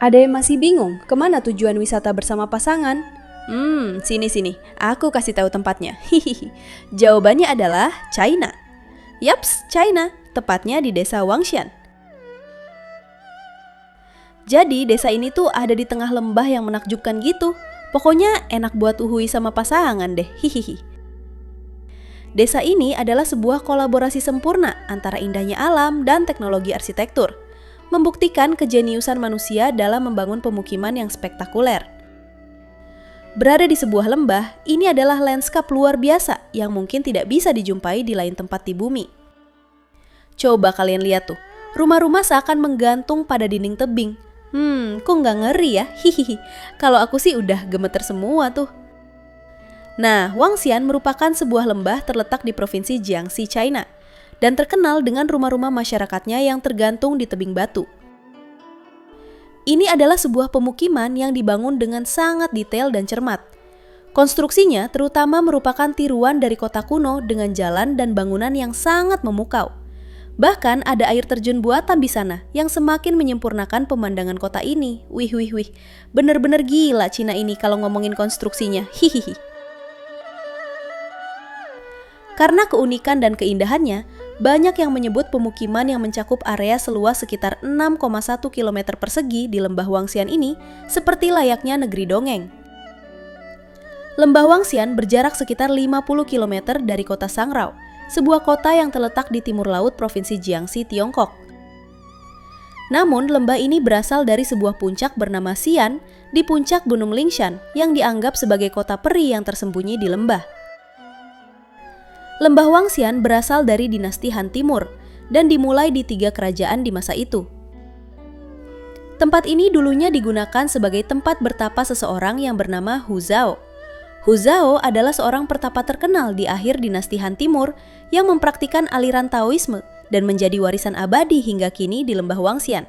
Ada yang masih bingung kemana tujuan wisata bersama pasangan? Sini. Aku kasih tahu tempatnya. Hihihi. Jawabannya adalah China. Yaps, China. Tepatnya di desa Wangshan. Jadi desa ini tuh ada di tengah lembah yang menakjubkan gitu. Pokoknya enak buat uhui sama pasangan deh. Hihihi. Desa ini adalah sebuah kolaborasi sempurna antara indahnya alam dan teknologi arsitektur, membuktikan kejeniusan manusia dalam membangun pemukiman yang spektakuler. Berada di sebuah lembah, ini adalah lanskap luar biasa yang mungkin tidak bisa dijumpai di lain tempat di bumi. Coba kalian lihat tuh, rumah-rumah seakan menggantung pada dinding tebing. Kok nggak ngeri ya? Hihihi. Kalau aku sih udah gemeter semua tuh. Nah, Wangxian merupakan sebuah lembah terletak di provinsi Jiangxi, China, dan terkenal dengan rumah-rumah masyarakatnya yang tergantung di tebing batu. Ini adalah sebuah pemukiman yang dibangun dengan sangat detail dan cermat. Konstruksinya terutama merupakan tiruan dari kota kuno dengan jalan dan bangunan yang sangat memukau. Bahkan ada air terjun buatan di sana yang semakin menyempurnakan pemandangan kota ini. Wih. Bener-bener gila Cina ini kalau ngomongin konstruksinya. Hihihi. Karena keunikan dan keindahannya, banyak yang menyebut pemukiman yang mencakup area seluas sekitar 6,1 km persegi di Lembah Wangxian ini seperti layaknya negeri dongeng. Lembah Wangxian berjarak sekitar 50 km dari kota Sangrao, sebuah kota yang terletak di timur laut Provinsi Jiangxi, Tiongkok. Namun, lembah ini berasal dari sebuah puncak bernama Xian di puncak Gunung Lingshan yang dianggap sebagai kota peri yang tersembunyi di lembah. Lembah Wangxian berasal dari dinasti Han Timur dan dimulai di 3 kerajaan di masa itu. Tempat ini dulunya digunakan sebagai tempat bertapa seseorang yang bernama Hu Zhao. Hu Zhao adalah seorang pertapa terkenal di akhir dinasti Han Timur yang mempraktikkan aliran Taoisme dan menjadi warisan abadi hingga kini di Lembah Wangxian.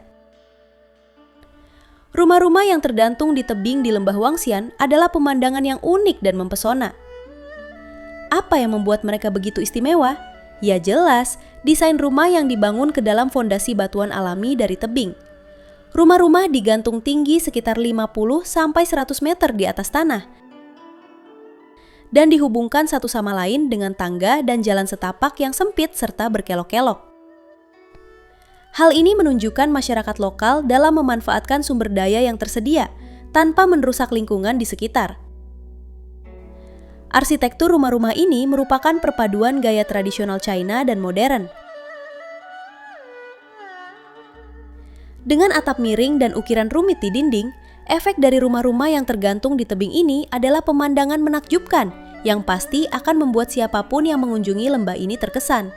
Rumah-rumah yang tergantung di tebing di Lembah Wangxian adalah pemandangan yang unik dan mempesona. Apa yang membuat mereka begitu istimewa? Ya jelas, desain rumah yang dibangun ke dalam fondasi batuan alami dari tebing. Rumah-rumah digantung tinggi sekitar 50-100 meter di atas tanah dan dihubungkan satu sama lain dengan tangga dan jalan setapak yang sempit serta berkelok-kelok. Hal ini menunjukkan masyarakat lokal dalam memanfaatkan sumber daya yang tersedia tanpa merusak lingkungan di sekitar. Arsitektur rumah-rumah ini merupakan perpaduan gaya tradisional China dan modern. Dengan atap miring dan ukiran rumit di dinding, efek dari rumah-rumah yang tergantung di tebing ini adalah pemandangan menakjubkan yang pasti akan membuat siapapun yang mengunjungi lembah ini terkesan.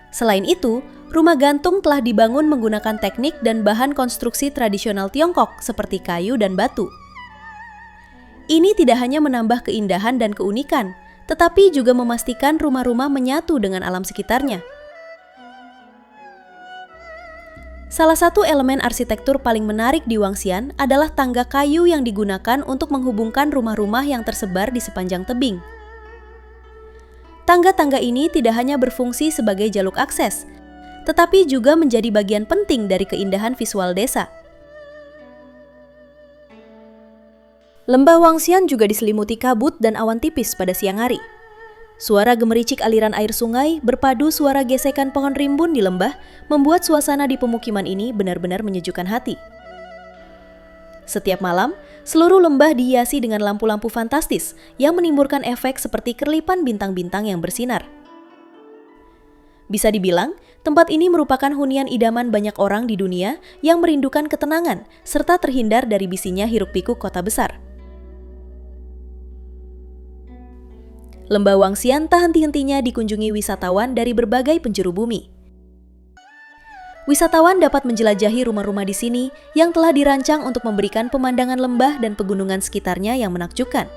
Selain itu, rumah gantung telah dibangun menggunakan teknik dan bahan konstruksi tradisional Tiongkok seperti kayu dan batu. Ini tidak hanya menambah keindahan dan keunikan, tetapi juga memastikan rumah-rumah menyatu dengan alam sekitarnya. Salah satu elemen arsitektur paling menarik di Wangxian adalah tangga kayu yang digunakan untuk menghubungkan rumah-rumah yang tersebar di sepanjang tebing. Tangga-tangga ini tidak hanya berfungsi sebagai jalur akses, tetapi juga menjadi bagian penting dari keindahan visual desa. Lembah Wangxian juga diselimuti kabut dan awan tipis pada siang hari. Suara gemericik aliran air sungai berpadu suara gesekan pohon rimbun di lembah membuat suasana di pemukiman ini benar-benar menyejukkan hati. Setiap malam, seluruh lembah dihiasi dengan lampu-lampu fantastis yang menimbulkan efek seperti kerlipan bintang-bintang yang bersinar. Bisa dibilang, tempat ini merupakan hunian idaman banyak orang di dunia yang merindukan ketenangan serta terhindar dari bisinya hiruk-pikuk kota besar. Lembah Wangxian tak henti-hentinya dikunjungi wisatawan dari berbagai penjuru bumi. Wisatawan dapat menjelajahi rumah-rumah di sini yang telah dirancang untuk memberikan pemandangan lembah dan pegunungan sekitarnya yang menakjubkan.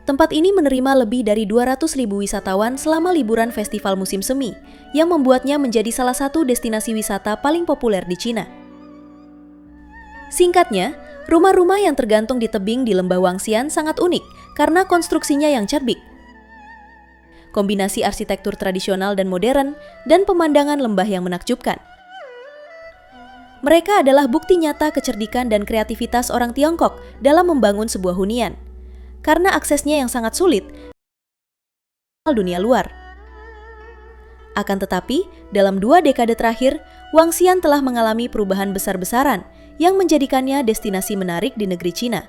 Tempat ini menerima lebih dari 200.000 wisatawan selama liburan festival musim semi, yang membuatnya menjadi salah satu destinasi wisata paling populer di Cina. Singkatnya, rumah-rumah yang tergantung di tebing di Lembah Wangxian sangat unik karena konstruksinya yang cerbik. Kombinasi arsitektur tradisional dan modern, dan pemandangan lembah yang menakjubkan. Mereka adalah bukti nyata kecerdikan dan kreativitas orang Tiongkok dalam membangun sebuah hunian. Karena aksesnya yang sangat sulit, dunia luar. Akan tetapi, dalam 2 dekade terakhir, Wangxian telah mengalami perubahan besar-besaran yang menjadikannya destinasi menarik di negeri Cina.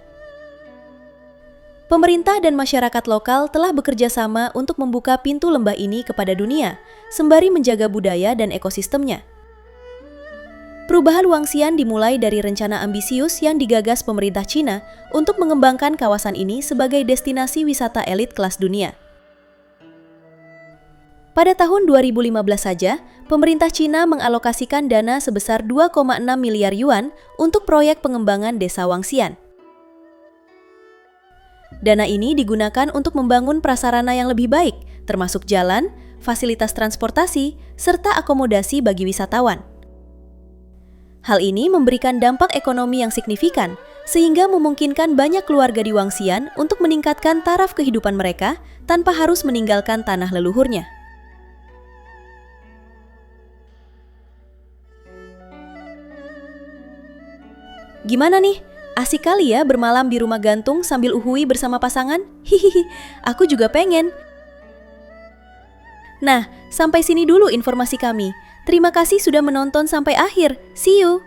Pemerintah dan masyarakat lokal telah bekerja sama untuk membuka pintu lembah ini kepada dunia, sembari menjaga budaya dan ekosistemnya. Perubahan Wangxian dimulai dari rencana ambisius yang digagas pemerintah Cina untuk mengembangkan kawasan ini sebagai destinasi wisata elit kelas dunia. Pada tahun 2015 saja, pemerintah Cina mengalokasikan dana sebesar 2,6 miliar yuan untuk proyek pengembangan desa Wangxian. Dana ini digunakan untuk membangun prasarana yang lebih baik, termasuk jalan, fasilitas transportasi, serta akomodasi bagi wisatawan. Hal ini memberikan dampak ekonomi yang signifikan, sehingga memungkinkan banyak keluarga di Wangxian untuk meningkatkan taraf kehidupan mereka tanpa harus meninggalkan tanah leluhurnya. Gimana nih? Asik kali ya bermalam di rumah gantung sambil uhui bersama pasangan? Hihihi, aku juga pengen. Nah, sampai sini dulu informasi kami. Terima kasih sudah menonton sampai akhir. See you!